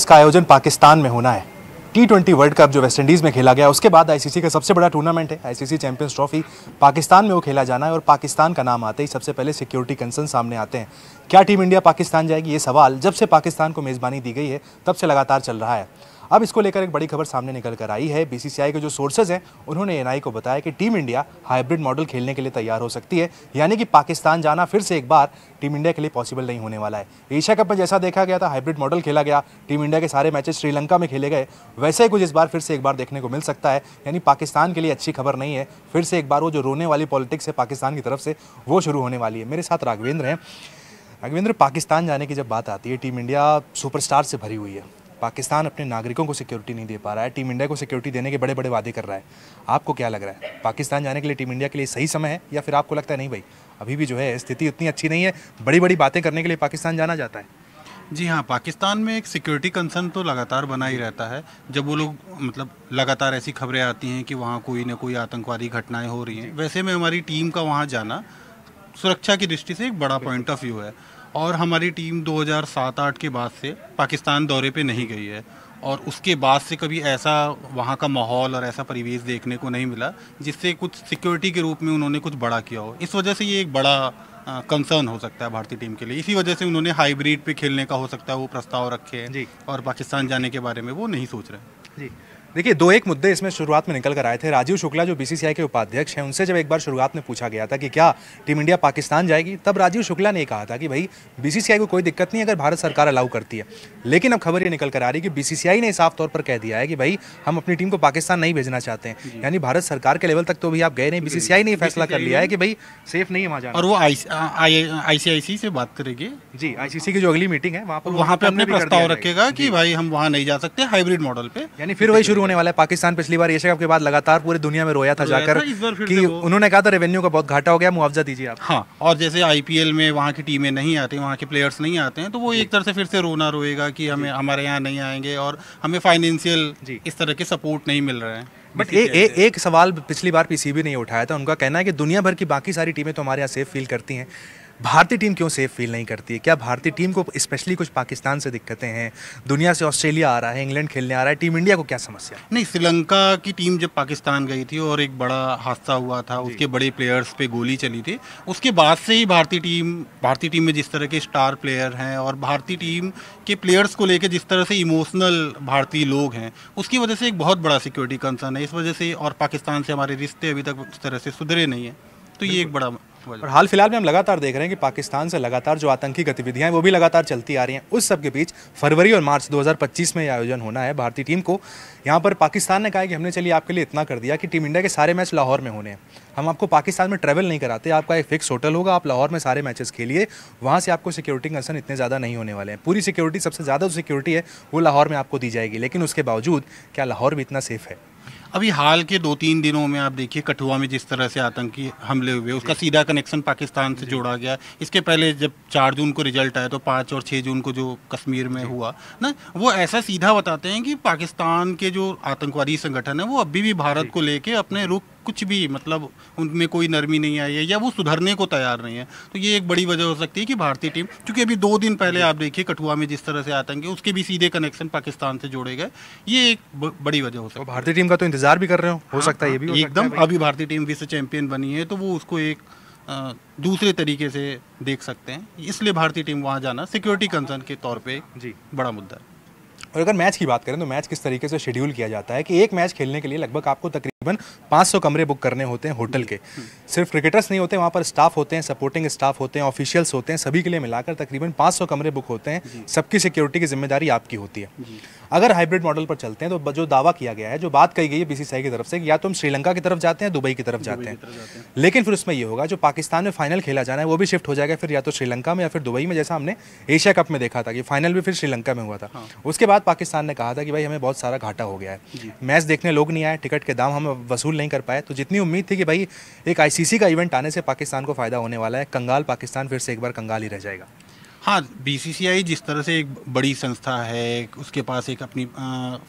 इसका आयोजन पाकिस्तान में होना है। T20 वर्ल्ड कप जो वेस्ट इंडीज़ में खेला गया, उसके बाद आईसीसी का सबसे बड़ा टूर्नामेंट है आईसीसी चैंपियंस ट्रॉफी, पाकिस्तान में वो खेला जाना है। और पाकिस्तान का नाम आते ही सबसे पहले सिक्योरिटी कंसर्न सामने आते हैं। क्या टीम इंडिया पाकिस्तान जाएगी, ये सवाल जब से पाकिस्तान को मेज़बानी दी गई है तब से लगातार चल रहा है। अब इसको लेकर एक बड़ी खबर सामने निकल कर आई है। बीसीसीआई के जो सोर्सेज हैं उन्होंने एनआई को बताया कि टीम इंडिया हाइब्रिड मॉडल खेलने के लिए तैयार हो सकती है, यानी कि पाकिस्तान जाना फिर से एक बार टीम इंडिया के लिए पॉसिबल नहीं होने वाला है। एशिया कप में जैसा देखा गया था, हाइब्रिड मॉडल खेला गया, टीम इंडिया के सारे मैचेस श्रीलंका में खेले गए, वैसे ही कुछ इस बार फिर से एक बार देखने को मिल सकता है। यानी पाकिस्तान के लिए अच्छी खबर नहीं है, फिर से एक बार वो जो रोने वाली पॉलिटिक्स है पाकिस्तान की तरफ से वो शुरू होने वाली है। मेरे साथ राघवेंद्र हैं। राघवेंद्र, पाकिस्तान जाने की जब बात आती है, टीम इंडिया सुपरस्टार से भरी हुई है, पाकिस्तान अपने नागरिकों को सिक्योरिटी नहीं दे पा रहा है, टीम इंडिया को सिक्योरिटी देने के बड़े बड़े वादे कर रहा है। आपको क्या लग रहा है, पाकिस्तान जाने के लिए टीम इंडिया के लिए सही समय है, या फिर आपको लगता है नहीं भाई अभी भी जो है स्थिति उतनी अच्छी नहीं है, बड़ी बड़ी बातें करने के लिए पाकिस्तान जाना जाता है? जी हाँ, पाकिस्तान में एक सिक्योरिटी कंसर्न तो लगातार बना ही रहता है। जब वो लोग लगातार ऐसी खबरें आती हैं कि वहाँ कोई ना कोई आतंकवादी घटनाएं हो रही हैं, वैसे में हमारी टीम का वहाँ जाना सुरक्षा की दृष्टि से एक बड़ा पॉइंट ऑफ व्यू है। और हमारी टीम 2007-8 के बाद से पाकिस्तान दौरे पे नहीं गई है, और उसके बाद से कभी ऐसा वहाँ का माहौल और ऐसा परिवेश देखने को नहीं मिला जिससे कुछ सिक्योरिटी के रूप में उन्होंने कुछ बड़ा किया हो। इस वजह से ये एक बड़ा कंसर्न हो सकता है भारतीय टीम के लिए। इसी वजह से उन्होंने हाइब्रिड पे खेलने का हो सकता है वो प्रस्ताव रखे हैं जी, और पाकिस्तान जाने के बारे में वो नहीं सोच रहे जी। देखिए, दो एक मुद्दे इसमें शुरुआत में निकल कर आए थे। राजीव शुक्ला जो बीसीसीआई के उपाध्यक्ष हैं, उनसे जब एक बार शुरुआत में पूछा गया था कि क्या टीम इंडिया पाकिस्तान जाएगी, तब राजीव शुक्ला ने कहा था कि भाई बीसीसीआई को कोई दिक्कत नहीं अगर भारत सरकार अलाउ करती है। लेकिन अब खबर ये निकल कर आ रही है कि बीसीसीआई ने साफ तौर पर कह दिया है कि भाई हम अपनी टीम को पाकिस्तान नहीं भेजना चाहते हैं। यानी भारत सरकार के लेवल तक तो भी आप गए नहीं, बीसीसीआई ने फैसला कर लिया है कि भाई सेफ नहीं है वहाँ जाना। और वो आईसीआईसी से बात करेगी जी, आईसीसी की जो अगली मीटिंग है वहाँ पे अपने प्रस्ताव रखेगा कि भाई हम वहाँ नहीं जा सकते हाइब्रिड मॉडल पे। यानी फिर वही शुरू होने वाला है। पाकिस्तान पिछली बार एशिया कप के बाद लगातार पूरी दुनिया में रोया था जाकर कि उन्होंने कहा था रेवेन्यू का बहुत घाटा हो गया, मुआवजा दीजिए आप। हाँ, और जैसे आईपीएल में वहाँ की टीमें नहीं आती, वहाँ के प्लेयर्स नहीं आते हैं, तो वो एक तरह से फिर से रोना रोएगा कि हमें हमारे यहाँ नहीं आएंगे और हमें फाइनेंशियल इस तरह के सपोर्ट नहीं मिल रहे हैं। बट एक सवाल पिछली बार पीसीबी ने उठाया था, उनका कहना है कि दुनिया भर की बाकी सारी टीमें तो हमारे यहाँ सेफ फील करती हैं, भारतीय टीम क्यों सेफ फील नहीं करती है? क्या भारतीय टीम को स्पेशली कुछ पाकिस्तान से दिक्कतें हैं? दुनिया से ऑस्ट्रेलिया आ रहा है, इंग्लैंड खेलने आ रहा है, टीम इंडिया को क्या समस्या? नहीं, श्रीलंका की टीम जब पाकिस्तान गई थी और एक बड़ा हादसा हुआ था, उसके बड़े प्लेयर्स पे गोली चली थी, उसके बाद से ही भारतीय टीम में जिस तरह के स्टार प्लेयर हैं और भारतीय टीम के प्लेयर्स को लेकर जिस तरह से इमोशनल भारतीय लोग हैं, उसकी वजह से एक बहुत बड़ा सिक्योरिटी कंसर्न है इस वजह से। और पाकिस्तान से हमारे रिश्ते अभी तक उस तरह से सुधरे नहीं हैं, तो ये एक बड़ा। और हाल फिलहाल में हम लगातार देख रहे हैं कि पाकिस्तान से लगातार जो आतंकी गतिविधियां हैं वो भी लगातार चलती आ रही हैं। उस सब के बीच फरवरी और मार्च 2025 में यह आयोजन होना है भारतीय टीम को। यहाँ पर पाकिस्तान ने कहा है कि हमने चलिए आपके लिए इतना कर दिया कि टीम इंडिया के सारे मैच लाहौर में होने हैं, हम आपको पाकिस्तान में ट्रैवल नहीं कराते, आपका एक फिक्स होटल होगा, आप लाहौर में सारे मैचेस खेलिए, वहाँ से आपको सिक्योरिटी कंसर्न इतने ज़्यादा नहीं होने वाले हैं। पूरी सिक्योरिटी, सबसे ज़्यादा जो सिक्योरिटी है वो लाहौर में आपको दी जाएगी। लेकिन उसके बावजूद क्या लाहौर भी इतना सेफ है? अभी हाल के 2-3 दिनों में आप देखिए कठुआ में जिस तरह से आतंकी हमले हुए, उसका सीधा कनेक्शन पाकिस्तान से जोड़ा गया। इसके पहले जब 4 जून को रिजल्ट आया तो 5 और 6 जून को जो कश्मीर में हुआ ना, वो ऐसा सीधा बताते हैं कि पाकिस्तान के जो आतंकवादी संगठन है वो अभी भी भारत को लेके अपने रुख कुछ भी उनमें कोई नरमी नहीं आई है या वो सुधरने को तैयार नहीं है। तो ये एक बड़ी वजह हो सकती है कि भारतीय टीम, क्योंकि अभी 2 दिन पहले आप देखिए कठुआ में जिस तरह से आतंकी, उसके भी सीधे कनेक्शन पाकिस्तान से जोड़े गए, ये एक बड़ी वजह हो सकती है। भारतीय टीम का तो इंतजार भी कर रहे हो सकता है ये भी एकदम। अभी भारतीय टीम विश्व चैंपियन बनी है तो वो उसको एक दूसरे तरीके से देख सकते हैं, इसलिए भारतीय टीम वहाँ जाना सिक्योरिटी कंसर्न के तौर पे जी बड़ा मुद्दा है। और अगर मैच की बात करें तो मैच किस तरीके से शेड्यूल किया जाता है कि एक मैच खेलने के लिए लगभग आपको तकरीबन 500 कमरे बुक करने होते हैं होटल के। सिर्फ क्रिकेटर्स नहीं होते, वहाँ पर स्टाफ होते हैं, सपोर्टिंग स्टाफ होते हैं, ऑफिशियल्स होते हैं, सभी के लिए मिलाकर तकरीबन 500 कमरे बुक होते हैं। सबकी सिक्योरिटी की जिम्मेदारी आपकी होती है। अगर हाइब्रिड मॉडल पर चलते हैं तो जो दावा किया गया है, जो बात कही गई है बीसीसीआई की तरफ से, या तो हम श्रीलंका की तरफ जाते हैं, दुबई की तरफ जाते हैं, लेकिन फिर उसमें ये होगा जो पाकिस्तान में फाइनल खेला जाना है वो भी शिफ्ट हो जाएगा फिर या तो श्रीलंका में या फिर दुबई में, जैसा हमने एशिया कप में देखा था कि फाइनल भी फिर श्रीलंका में हुआ था। उसके बाद पाकिस्तान ने कहा था कि भाई हमें बहुत सारा घाटा हो गया है, मैच देखने लोग नहीं आए, टिकट के दाम हम वसूल नहीं कर पाए, तो जितनी उम्मीद थी कि भाई एक आईसीसी का इवेंट आने से पाकिस्तान को फायदा होने वाला है, कंगाल पाकिस्तान फिर से एक बार कंगाल ही रह जाएगा। हाँ, बीसीसीआई जिस तरह से एक बड़ी संस्था है, उसके पास एक अपनी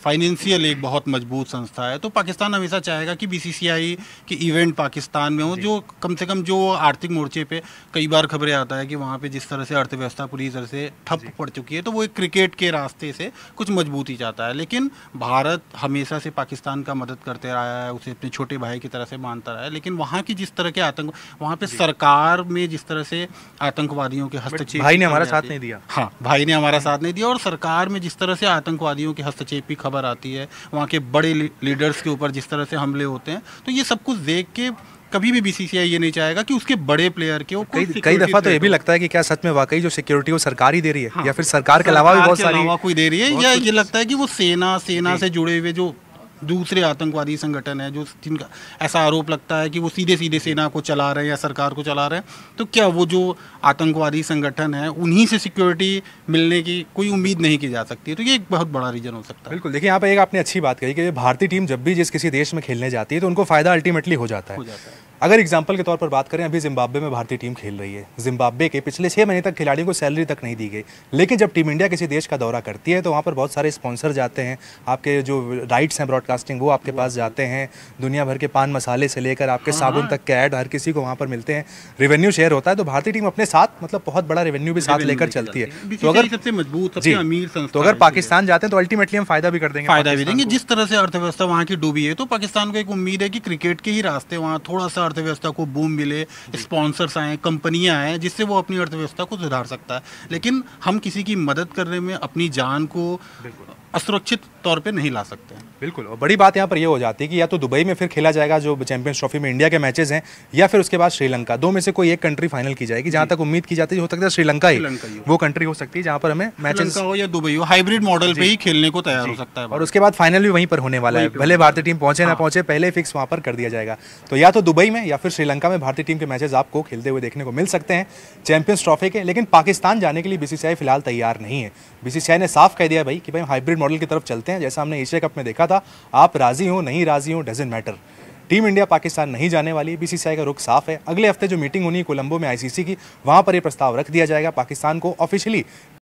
फाइनेंशियल एक बहुत मजबूत संस्था है, तो पाकिस्तान हमेशा चाहेगा कि बीसीसीआई की इवेंट पाकिस्तान में हो, जो कम से कम जो आर्थिक मोर्चे पे कई बार खबरें आता है कि वहाँ पे जिस तरह से अर्थव्यवस्था पूरी तरह से ठप पड़ चुकी है, तो वो एक क्रिकेट के रास्ते से कुछ मजबूती चाहता है। लेकिन भारत हमेशा से पाकिस्तान का मदद करते रहा है, उसे अपने छोटे भाई की तरह से मानता रहा है। लेकिन वहाँ की जिस तरह के आतंक, वहाँ पे सरकार में जिस तरह से आतंकवादियों के हस्तक्षेप, भाई ने हमारा साथ नहीं दिया। हाँ, भाई ने हमारा साथ नहीं दिया, और सरकार में जिस तरह से आतंकवादियों के हस्तक्षेप की खबर आती है, वहाँ के बड़े लीडर्स के ऊपर जिस तरह से हमले होते हैं, तो ये सब कुछ देख के कभी भी बीसीसीआई ये नहीं चाहेगा कि उसके बड़े प्लेयर के कई दफा तो ये भी लगता है कि क्या सच में वाकई जो सिक्योरिटी वो सरकार ही दे रही है, या फिर सरकार के अलावा भी बहुत सारी कोई दे रही है, या ये लगता है कि वो सेना से जुड़े हुए जो दूसरे आतंकवादी संगठन है, जो जिनका ऐसा आरोप लगता है कि वो सीधे सीधे सेना को चला रहे हैं या सरकार को चला रहे हैं, तो क्या वो जो आतंकवादी संगठन है उन्हीं से सिक्योरिटी मिलने की कोई उम्मीद नहीं की जा सकती है। तो ये एक बहुत बड़ा रीजन हो सकता है। बिल्कुल, देखिए यहाँ पे एक आपने अच्छी बात कही कि भारतीय टीम जब भी जिस किसी देश में खेलने जाती है तो उनको फायदा अल्टीमेटली हो जाता है। अगर एग्जाम्पल के तौर पर बात करें, अभी जिम्बाब्वे में भारतीय टीम खेल रही है। जिम्बाब्वे के पिछले 6 महीने तक खिलाड़ियों को सैलरी तक नहीं दी गई, लेकिन जब टीम इंडिया किसी देश का दौरा करती है तो वहाँ पर बहुत सारे स्पॉन्सर जाते हैं, आपके जो राइट्स हैं ब्रॉडकास्टिंग वो आपके पास जाते हैं, दुनिया भर के पान मसाले से लेकर आपके साबुन तक के ऐड हर किसी को वहाँ पर मिलते हैं, रेवेन्यू शेयर होता है। तो भारतीय टीम अपने साथ मतलब बहुत बड़ा रेवेन्यू भी साथ लेकर चलती है। तो अगर सबसे मजबूत, सबसे अमीर संस्था, तो अगर पाकिस्तान जाते हैं तो अल्टीमेटली हम फायदा भी कर देंगे, फायदा भी देंगे। जिस तरह से अर्थव्यवस्था वहाँ की डूबी है, तो पाकिस्तान को एक उम्मीद है कि क्रिकेट के ही रास्ते वहाँ थोड़ा सा अर्थव्यवस्था को बूम मिले, स्पॉन्सर्स आए, कंपनियां आए, जिससे वो अपनी अर्थव्यवस्था को सुधार सकता है। लेकिन हम किसी की मदद करने में अपनी जान को असुरक्षित तौर पे नहीं ला सकते हैं। बिल्कुल, और बड़ी बात यहाँ पर यह हो जाती है कि या तो दुबई में फिर खेला जाएगा जो चैंपियंस ट्रॉफी में इंडिया के मैचेस हैं, या फिर उसके बाद श्रीलंका, दो में से कोई एक कंट्री फाइनल की जाएगी। जहाँ तक उम्मीद की जाती है हो सकता है श्रीलंका ही वो कंट्री हो सकती है जहाँ पर हमें मैचेस हो या दुबई हो, हाइब्रिड मॉडल पे ही खेलने को तैयार हो सकता है। और उसके बाद फाइनल भी वहीं पर होने वाला है, भले भारतीय टीम पहुंचे ना पहुंचे, पहले फिक्स वहाँ पर कर दिया जाएगा। तो या तो दुबई में या फिर श्रीलंका में भारतीय टीम के मैचेस आपको खेलते हुए देखने को मिल सकते हैं चैंपियंस ट्रॉफी के। लेकिन पाकिस्तान जाने के लिए बीसीसीआई फिलहाल तैयार नहीं है। बीसीसीआई ने साफ कह दिया भाई कि भाई हाइब्रिड मॉडल की तरफ चलते हैं, जैसा हमने एशिया कप में देखा था। आप राजी हो नहीं राजी हो doesn't matter, team India Pakistan नहीं जाने वाली है। बीसीसीआई का रुख साफ है। अगले हफ्ते जो मीटिंग होनी है कोलंबो में आईसीसी की, वहां पर यह प्रस्ताव रख दिया जाएगा। पाकिस्तान को ऑफिशियली